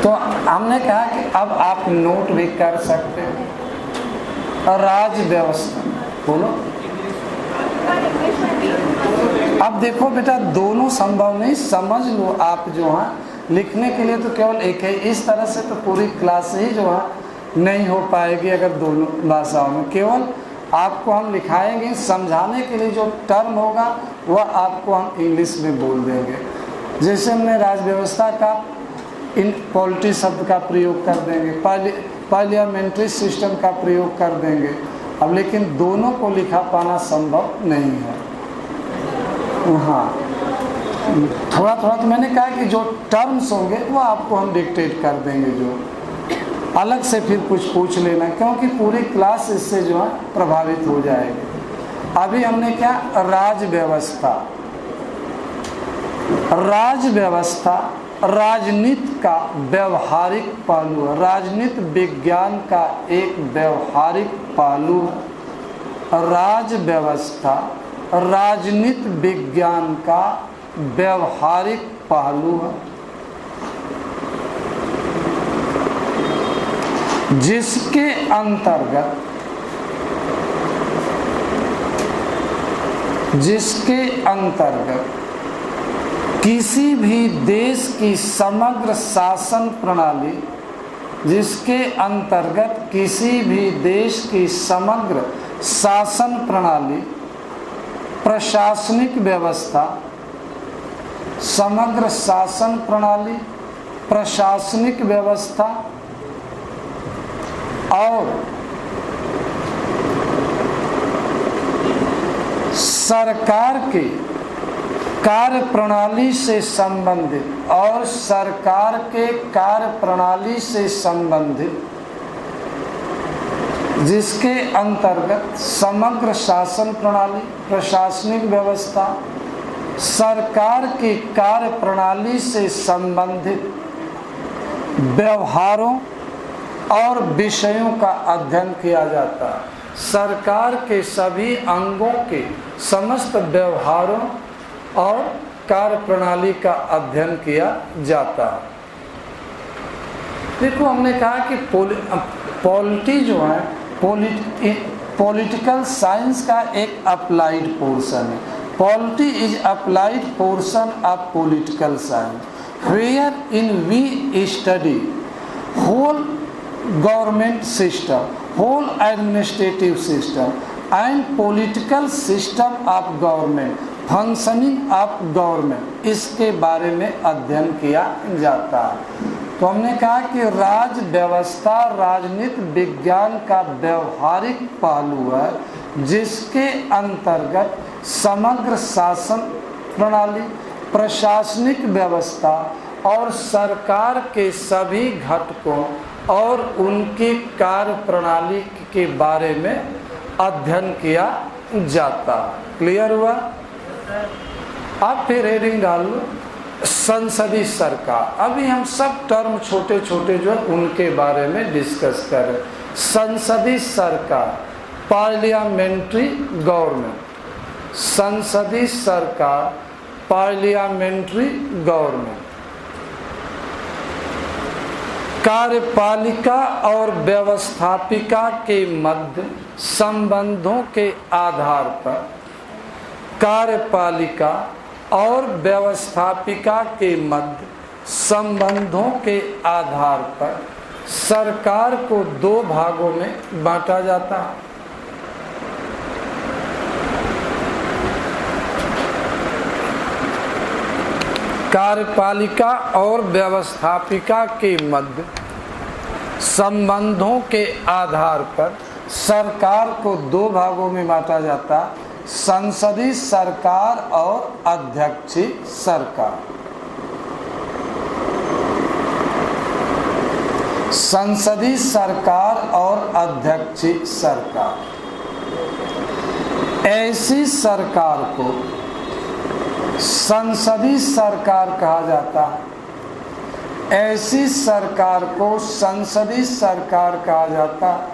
तो हमने कहा कि अब आप नोट भी कर सकते हो। राज व्यवस्था बोलो। अब देखो बेटा, दोनों संभव नहीं, समझ लो आप जो है लिखने के लिए तो केवल एक है। इस तरह से तो पूरी क्लास ही जो है नहीं हो पाएगी अगर दोनों भाषाओं में। केवल आपको हम लिखाएंगे, समझाने के लिए जो टर्म होगा वह आपको हम इंग्लिश में बोल देंगे। जैसे हमने राज व्यवस्था का इन पॉलिटी शब्द का प्रयोग कर देंगे, पार्लियामेंट्री सिस्टम का प्रयोग कर देंगे। अब लेकिन दोनों को लिखा पाना संभव नहीं है। हाँ, थोड़ा थोड़ा तो मैंने कहा कि जो टर्म्स होंगे वो आपको हम डिक्टेट कर देंगे, जो अलग से फिर कुछ पूछ लेना, क्योंकि पूरी क्लास इससे जो है प्रभावित हो जाएगी। अभी हमने क्या, राज व्यवस्था। राज व्यवस्था राजनीति का व्यवहारिक पहलू है, राजनीति विज्ञान का एक व्यवहारिक पहलू है। राज व्यवस्था राजनीति विज्ञान का व्यवहारिक पहलू है, जिसके अंतर्गत किसी भी देश की समग्र शासन प्रणाली, जिसके अंतर्गत किसी भी देश की समग्र शासन प्रणाली, प्रशासनिक व्यवस्था, समग्र शासन प्रणाली, प्रशासनिक व्यवस्था और सरकार के कार्य प्रणाली से संबंधित जिसके अंतर्गत समग्र शासन प्रणाली, प्रशासनिक व्यवस्था, सरकार की कार्य प्रणाली से संबंधित व्यवहारों और विषयों का अध्ययन किया जाता है। सरकार के सभी अंगों के समस्त व्यवहारों और कार्य प्रणाली का अध्ययन किया जाता है। देखो, हमने कहा कि पॉलिटी जो है पॉलिटिकल साइंस का एक अप्लाइड पोर्शन है। Polity is applied portion of political science where in we study whole government system, whole administrative system and political system of government, functioning of government, इसके बारे में अध्ययन किया जाता है। तो हमने कहा कि राज व्यवस्था राजनीति विज्ञान का व्यवहारिक पहलू है, जिसके अंतर्गत समग्र शासन प्रणाली, प्रशासनिक व्यवस्था और सरकार के सभी घटकों और उनकी कार्य प्रणाली के बारे में अध्ययन किया जाता। क्लियर हुआ? अब फिर हेडिंग डाल लो, संसदीय सरकार। अभी हम सब टर्म छोटे छोटे जो है उनके बारे में डिस्कस कर रहे हैं। संसदीय सरकार, पार्लियामेंट्री गवर्नमेंट, संसदीय सरकार, पार्लियामेंट्री गवर्नमेंट, कार्यपालिका और व्यवस्थापिका के मध्य संबंधों के आधार पर, कार्यपालिका और व्यवस्थापिका के मध्य संबंधों के आधार पर सरकार को दो भागों में बांटा जाता है। कार्यपालिका और व्यवस्थापिका के मध्य संबंधों के आधार पर सरकार को दो भागों में बांटा जाता है, संसदीय सरकार और अध्यक्षीय सरकार। संसदीय सरकार और अध्यक्षीय सरकार, ऐसी सरकार को संसदीय सरकार कहा जाता है। ऐसी सरकार को संसदीय सरकार कहा जाता है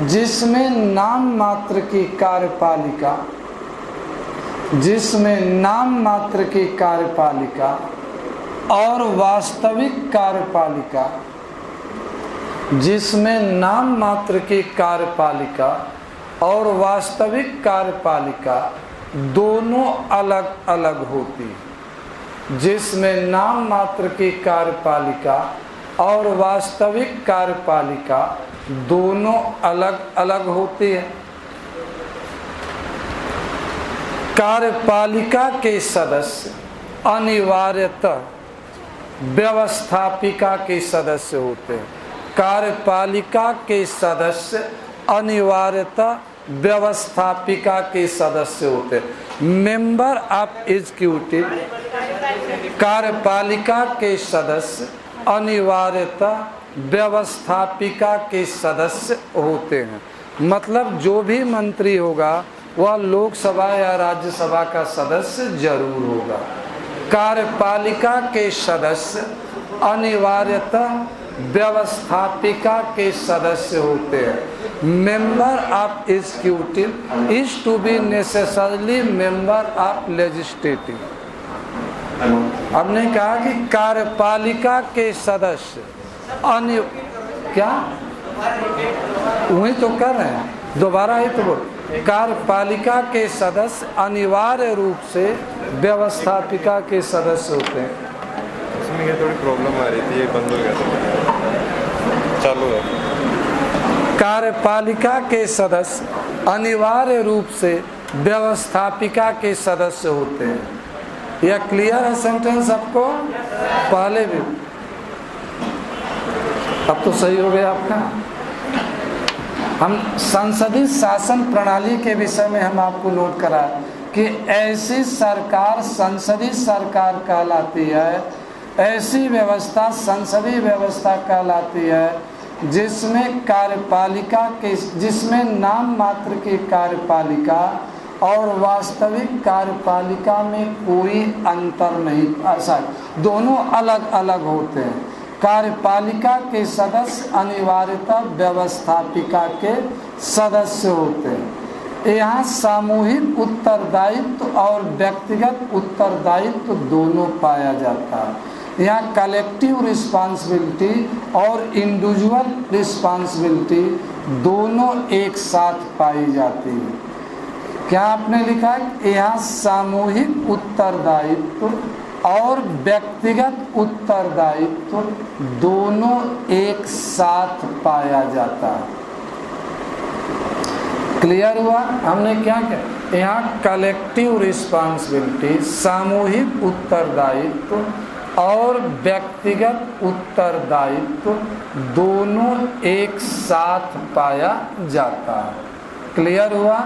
जिसमें नाम मात्र की कार्यपालिका और वास्तविक कार्यपालिका, जिसमें नाम मात्र की कार्यपालिका और वास्तविक कार्यपालिका दोनों अलग अलग होती है। जिसमें नाम मात्र की कार्यपालिका और वास्तविक कार्यपालिका दोनों अलग अलग होती है। कार्यपालिका के सदस्य अनिवार्यतः व्यवस्थापिका के सदस्य होते हैं। कार्यपालिका के सदस्य अनिवार्यतः व्यवस्थापिका के सदस्य होते हैं। मेंबर ऑफ एग्जीक्यूटिव, कार्यपालिका के सदस्य अनिवार्यतः व्यवस्थापिका के सदस्य होते हैं। मतलब जो भी मंत्री होगा वह लोकसभा या राज्यसभा का सदस्य जरूर होगा। कार्यपालिका के सदस्य अनिवार्यतः व्यवस्थापिका के सदस्य होते हैं। Member of executive is to be necessarily member of legislative. हमने कहा कि कार्यपालिका के सदस्य क्या वही तो कर रहे हैं, दोबारा ही तो बोल। कार्यपालिका के सदस्य अनिवार्य रूप से व्यवस्थापिका के सदस्य होते हैं। इसमें ये थोड़ी प्रॉब्लम आ रही थी, ये बंद हो गया था, चालू है। कार्यपालिका के सदस्य अनिवार्य रूप से व्यवस्थापिका के सदस्य होते हैं। यह क्लियर है सेंटेंस आपको? पहले भी अब तो सही हो गया आपका। हम संसदीय शासन प्रणाली के विषय में हम आपको नोट कराए कि ऐसी सरकार संसदीय सरकार कहलाती है, ऐसी व्यवस्था संसदीय व्यवस्था कहलाती है जिसमें कार्यपालिका के, जिसमें नाम मात्र की कार्यपालिका और वास्तविक कार्यपालिका में कोई अंतर नहीं, ऐसा दोनों अलग अलग होते हैं। कार्यपालिका के सदस्य अनिवार्यतः व्यवस्थापिका के सदस्य होते हैं। यहाँ सामूहिक उत्तरदायित्व और व्यक्तिगत उत्तरदायित्व दोनों पाया जाता है। यहाँ कलेक्टिव रिस्पांसिबिलिटी और इंडिविजुअल रिस्पांसिबिलिटी दोनों एक साथ पाई जाती है। क्या आपने लिखा है? यहाँ सामूहिक उत्तरदायित्व और व्यक्तिगत उत्तरदायित्व दोनों एक साथ पाया जाता है। क्लियर हुआ? हमने क्या किया? यहाँ कलेक्टिव रिस्पांसिबिलिटी, सामूहिक उत्तरदायित्व और व्यक्तिगत उत्तरदायित्व दोनों एक साथ पाया जाता है। क्लियर हुआ?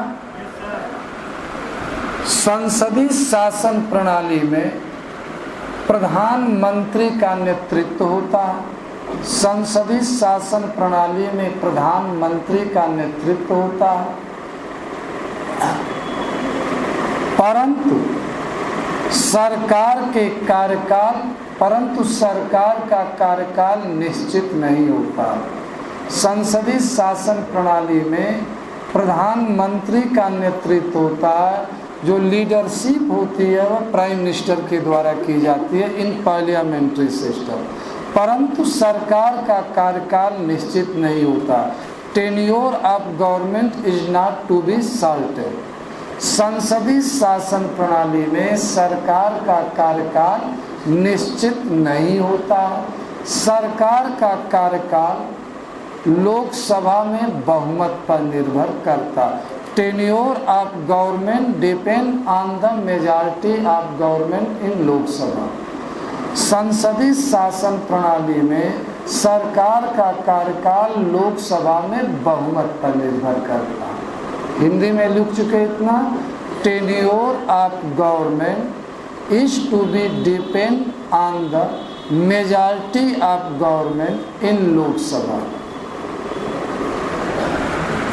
संसदीय शासन प्रणाली में प्रधानमंत्री का नेतृत्व होता है। संसदीय शासन प्रणाली में प्रधानमंत्री का नेतृत्व होता है, परंतु सरकार का कार्यकाल निश्चित नहीं होता। संसदीय शासन प्रणाली में प्रधानमंत्री का नेतृत्व होता है, जो लीडरशिप होती है वह प्राइम मिनिस्टर के द्वारा की जाती है इन पार्लियामेंट्री सिस्टम। परंतु सरकार का कार्यकाल निश्चित नहीं होता। Tenure of government is not to be certain. संसदीय शासन प्रणाली में सरकार का कार्यकाल निश्चित नहीं होता। सरकार का कार्यकाल लोकसभा में बहुमत पर निर्भर करता। Tenure of government depend on the majority of government in Lok Sabha. संसदीय शासन प्रणाली में सरकार का कार्यकाल लोकसभा में बहुमत पर निर्भर करता। हिंदी में लिख चुके इतना, tenure of government is to B depend on the majority of government in Lok Sabha.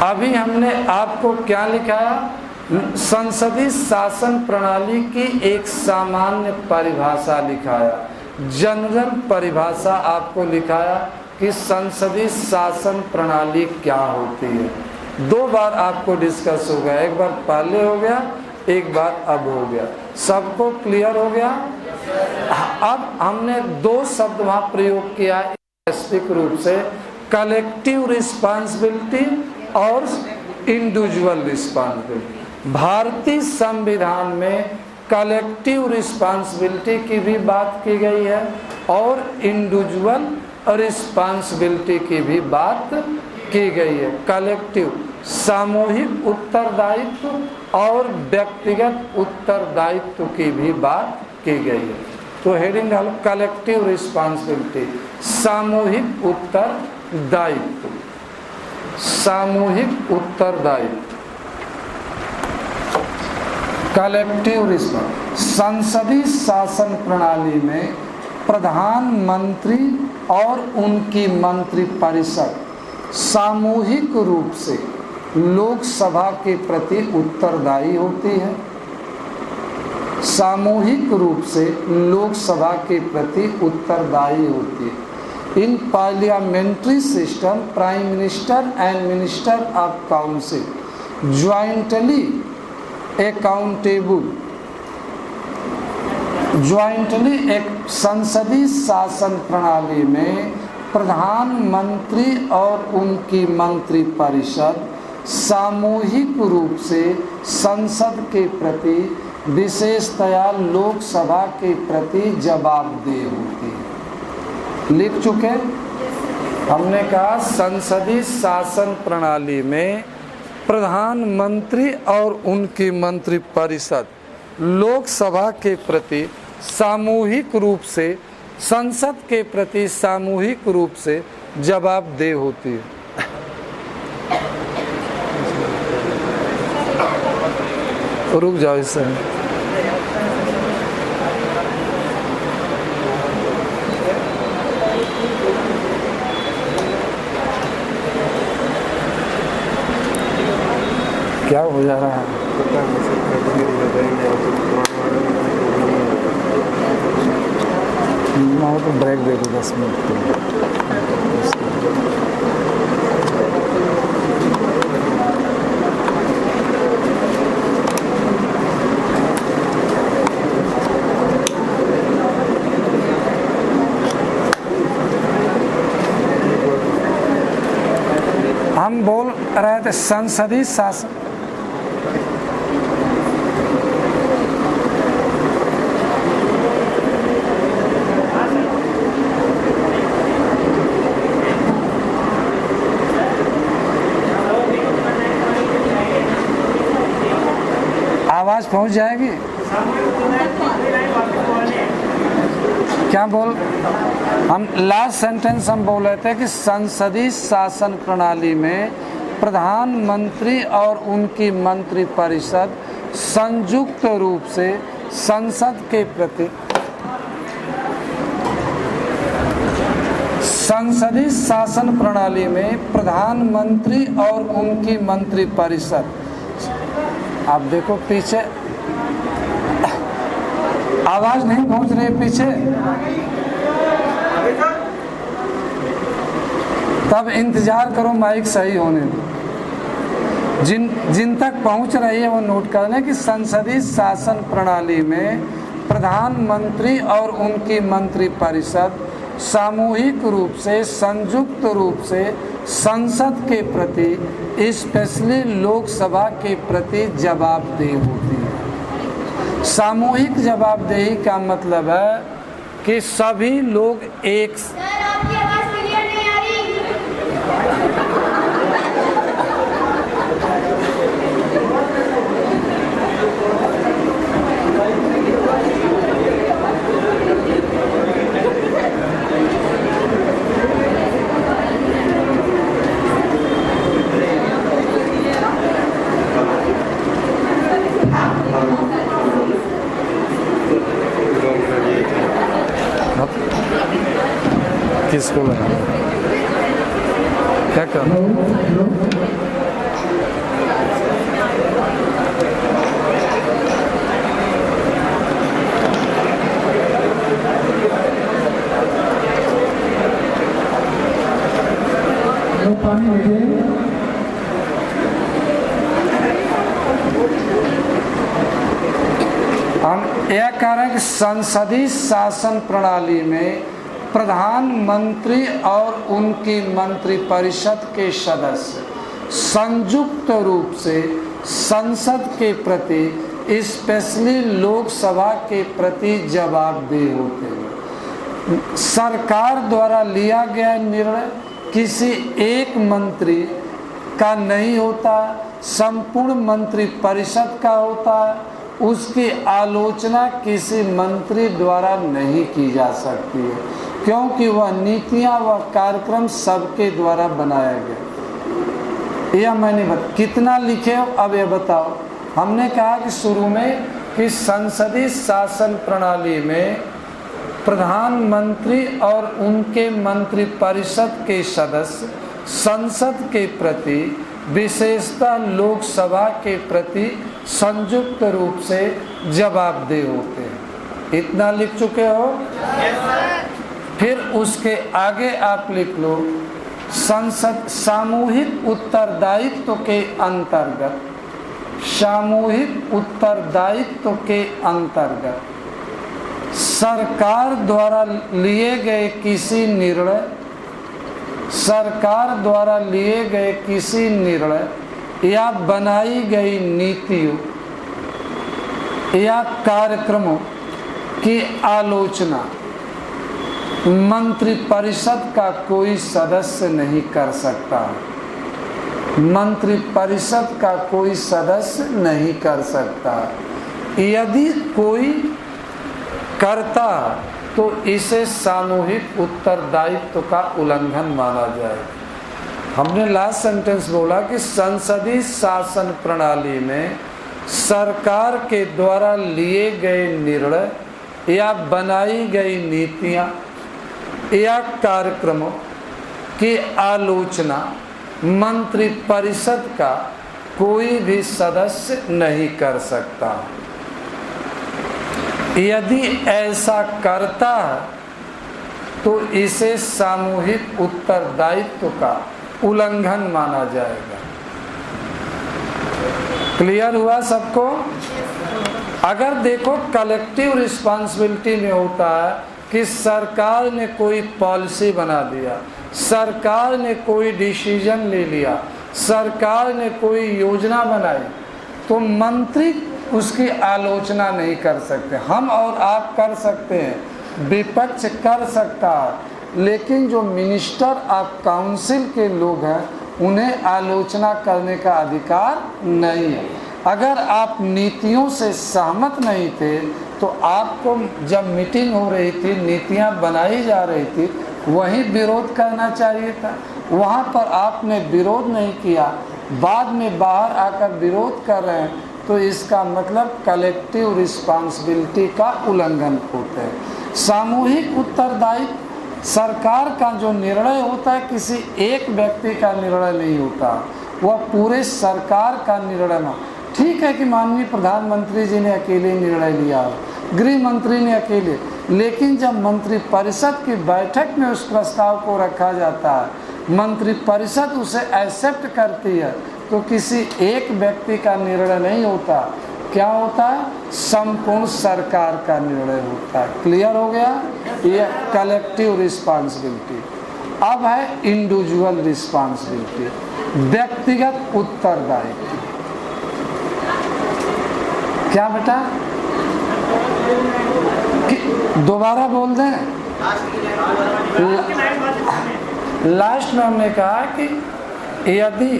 अभी हमने आपको क्या लिखाया? संसदीय शासन प्रणाली की एक सामान्य परिभाषा लिखाया, जनरल परिभाषा आपको लिखाया कि संसदीय शासन प्रणाली क्या होती है। दो बार आपको डिस्कस हो गया, एक बार पहले हो गया, एक बार अब हो गया। सबको क्लियर हो गया? अब हमने दो शब्द वहां प्रयोग किया स्पेसिफिक रूप से, कलेक्टिव रिस्पांसिबिलिटी और इंडिविजुअल रिस्पांसिबिलिटी। भारतीय संविधान में कलेक्टिव रिस्पांसिबिलिटी की भी बात की गई है और इंडिविजुअल रिस्पांसिबिलिटी की भी बात की गई है। कलेक्टिव सामूहिक उत्तरदायित्व और व्यक्तिगत उत्तरदायित्व की भी बात की गई है। तो हेडिंग डालो कलेक्टिव रिस्पांसिबिलिटी, सामूहिक उत्तरदायित्व, सामूहिक उत्तरदायित्व, कलेक्टिव रिस्पांस। संसदीय शासन प्रणाली में प्रधानमंत्री और उनकी मंत्रिपरिषद सामूहिक रूप से लोकसभा के प्रति उत्तरदायी होती है। सामूहिक रूप से लोकसभा के प्रति उत्तरदायी होती है। इन parliamentary system prime minister and minister of council jointly accountable, jointly एक संसदीय शासन प्रणाली में प्रधानमंत्री और उनकी मंत्रिपरिषद सामूहिक रूप से संसद के प्रति विशेषतया लोकसभा के प्रति जवाबदेह होती है। लिख चुके हमने कहा संसदीय शासन प्रणाली में प्रधानमंत्री और उनकी मंत्रिपरिषद लोकसभा के प्रति सामूहिक रूप से संसद के प्रति सामूहिक रूप से जवाबदेह होती है। रुक जाओ इससे। क्या हो जा रहा है? मैं तो ब्रेक दे दूँ 10 मिनट के लिए। हम बोल रहे थे संसदीय शासन, आवाज पहुंच जाएगी? क्या बोल, हम लास्ट सेंटेंस हम बोल रहे थे कि संसदीय शासन प्रणाली में प्रधानमंत्री और उनकी मंत्रिपरिषद संयुक्त रूप से संसद के प्रति, संसदीय शासन प्रणाली में प्रधानमंत्री और उनकी मंत्रिपरिषद, आप देखो पीछे आवाज नहीं पहुंच रही पीछे, तब इंतजार करो माइक सही होने दो। जिन तक पहुंच रही है वो नोट कर लें कि संसदीय शासन प्रणाली में प्रधानमंत्री और उनकी मंत्रिपरिषद सामूहिक रूप से संयुक्त रूप से संसद के प्रति स्पेशली लोकसभा के प्रति जवाबदेह होती है। सामूहिक जवाबदेही का मतलब है कि सभी लोग एक किसको लगा क्या कर हम एक कह रहे हैं कि संसदीय शासन प्रणाली में प्रधानमंत्री और उनकी मंत्रिपरिषद के सदस्य संयुक्त रूप से संसद के प्रति, स्पेशली लोकसभा के प्रति जवाबदेह होते हैं। सरकार द्वारा लिया गया निर्णय किसी एक मंत्री का नहीं होता, संपूर्ण मंत्रिपरिषद का होता है। उसकी आलोचना किसी मंत्री द्वारा नहीं की जा सकती है, क्योंकि वह नीतियां व कार्यक्रम सबके द्वारा बनाया गया। यह मैंने कितना लिखे हो अब ये बताओ। हमने कहा कि शुरू में कि संसदीय शासन प्रणाली में प्रधानमंत्री और उनके मंत्रिपरिषद के सदस्य संसद के प्रति, विशेषतः लोकसभा के प्रति संयुक्त रूप से जवाबदेह होते हैं। इतना लिख चुके हो? फिर उसके आगे आप लिख लो, संसद सामूहिक उत्तरदायित्व के अंतर्गत, सामूहिक उत्तरदायित्व के अंतर्गत सरकार द्वारा लिए गए किसी निर्णय, सरकार द्वारा लिए गए किसी निर्णय या बनाई गई नीतियों या कार्यक्रमों की आलोचना मंत्रिपरिषद का कोई सदस्य नहीं कर सकता। मंत्रिपरिषद का कोई सदस्य नहीं कर सकता। यदि कोई करता तो इसे सामूहिक उत्तरदायित्व का उल्लंघन माना जाए। हमने लास्ट सेंटेंस बोला कि संसदीय शासन प्रणाली में सरकार के द्वारा लिए गए निर्णय या बनाई गई नीतियां या कार्यक्रमों की आलोचना मंत्रिपरिषद का कोई भी सदस्य नहीं कर सकता। यदि ऐसा करता है तो इसे सामूहिक उत्तरदायित्व का उल्लंघन माना जाएगा। क्लियर हुआ सबको? अगर देखो कलेक्टिव रिस्पांसिबिलिटी में होता है कि सरकार ने कोई पॉलिसी बना दिया, सरकार ने कोई डिसीजन ले लिया, सरकार ने कोई योजना बनाई, तो मंत्री उसकी आलोचना नहीं कर सकते। हम और आप कर सकते हैं, विपक्ष कर सकता है, लेकिन जो मिनिस्टर ऑफ काउंसिल के लोग हैं उन्हें आलोचना करने का अधिकार नहीं है। अगर आप नीतियों से सहमत नहीं थे तो आपको जब मीटिंग हो रही थी, नीतियां बनाई जा रही थी, वहीं विरोध करना चाहिए था। वहां पर आपने विरोध नहीं किया, बाद में बाहर आकर विरोध कर रहे हैं, तो इसका मतलब कलेक्टिव रिस्पांसिबिलिटी का उल्लंघन होता है। सामूहिक उत्तरदायित्व, सरकार का जो निर्णय होता है किसी एक व्यक्ति का निर्णय नहीं होता, वह पूरे सरकार का निर्णय ना। ठीक है कि माननीय प्रधानमंत्री जी ने अकेले निर्णय लिया, गृह मंत्री ने अकेले, लेकिन जब मंत्रिपरिषद की बैठक में उस प्रस्ताव को रखा जाता है, मंत्रिपरिषद उसे एक्सेप्ट करती है, तो किसी एक व्यक्ति का निर्णय नहीं होता। क्या होता है? संपूर्ण सरकार का निर्णय होता है। क्लियर हो गया? ये कलेक्टिव रिस्पांसिबिलिटी। अब है इंडिविजुअल रिस्पांसिबिलिटी, व्यक्तिगत उत्तरदायित्व। क्या बेटा? दोबारा बोल दें? लास्ट में हमने कहा कि यदि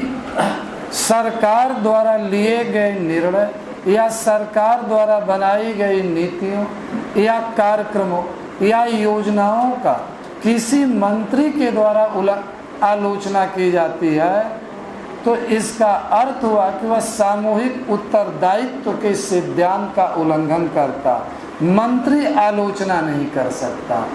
सरकार द्वारा लिए गए निर्णय या सरकार द्वारा बनाई गई नीतियों या कार्यक्रमों या योजनाओं का किसी मंत्री के द्वारा आलोचना की जाती है, तो इसका अर्थ हुआ कि वह सामूहिक उत्तरदायित्व के सिद्धांत का उल्लंघन करता। मंत्री आलोचना नहीं कर सकता।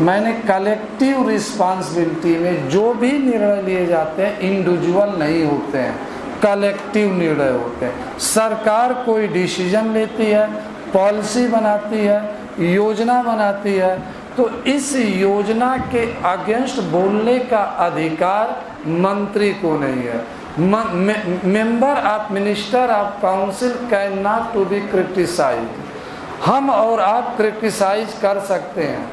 मैंने कलेक्टिव रिस्पांसिबिलिटी में जो भी निर्णय लिए जाते हैं इंडिविजुअल नहीं होते हैं, कलेक्टिव निर्णय होते हैं। सरकार कोई डिसीजन लेती है, पॉलिसी बनाती है, योजना बनाती है, तो इस योजना के अगेंस्ट बोलने का अधिकार मंत्री को नहीं है। Member of minister of council can not to be criticised. हम और आप क्रिटिसाइज कर सकते हैं,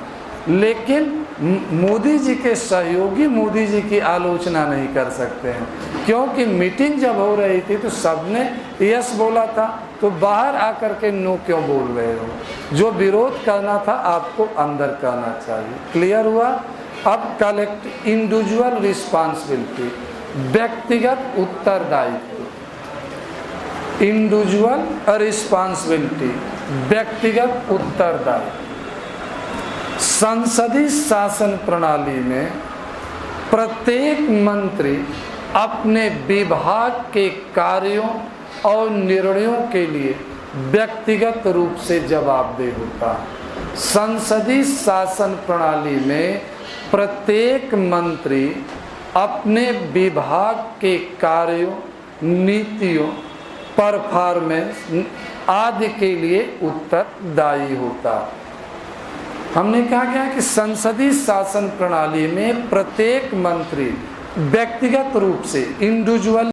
लेकिन मोदी जी के सहयोगी मोदी जी की आलोचना नहीं कर सकते हैं, क्योंकि मीटिंग जब हो रही थी तो सबने यस बोला था, तो बाहर आकर के नो क्यों बोल रहे हो? जो विरोध करना था आपको अंदर करना चाहिए। क्लियर हुआ? अब कलेक्ट इंडिविजुअल रिस्पॉन्सिबिलिटी, व्यक्तिगत उत्तरदायित्व, इंडिविजुअल रिस्पॉन्सिबिलिटी, व्यक्तिगत उत्तरदायित्व। संसदीय शासन प्रणाली में प्रत्येक मंत्री अपने विभाग के कार्यों और निर्णयों के लिए व्यक्तिगत रूप से जवाबदेह होता है। संसदीय शासन प्रणाली में प्रत्येक मंत्री अपने विभाग के कार्यों, नीतियों, परफॉर्मेंस आदि के लिए उत्तरदायी होता है। हमने कहा गया कि संसदीय शासन प्रणाली में प्रत्येक मंत्री व्यक्तिगत रूप से, इंडिविजुअल